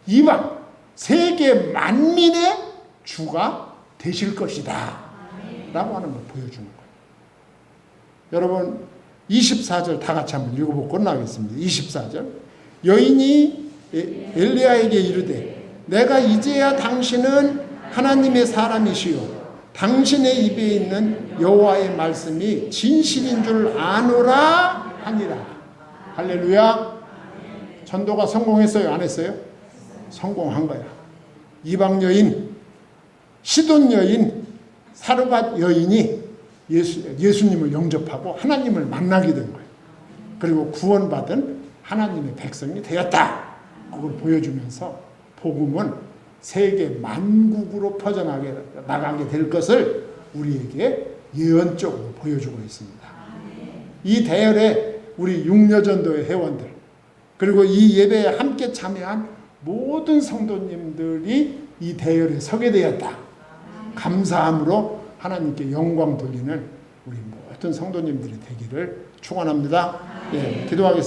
Speaker 1: 이방 세계 만민의 주가 되실 것이다. 라고 하는 걸 보여주는 거예요. 여러분 24절 다 같이 한번 읽어보고 끝나겠습니다. 24절 여인이 엘리야에게 이르되 내가 이제야 당신은 하나님의 사람이시요 당신의 입에 있는 여호와의 말씀이 진실인 줄 아노라 하니라. 할렐루야. 전도가 성공했어요? 안 했어요? 성공한 거야. 이방 여인, 시돈 여인, 사르밧 여인이 예수님을 영접하고 하나님을 만나게 된 거예요. 그리고 구원받은 하나님의 백성이 되었다. 그걸 보여주면서 복음은 세계 만국으로 퍼져나가게 될 것을 우리에게 예언적으로 보여주고 있습니다. 이 대열에 우리 육려전도의 회원들 그리고 이 예배에 함께 참여한 모든 성도님들이 이 대열에 서게 되었다. 감사함으로 하나님께 영광 돌리는 우리 모든 성도님들이 되기를 축원합니다. 예, 기도하겠습니다.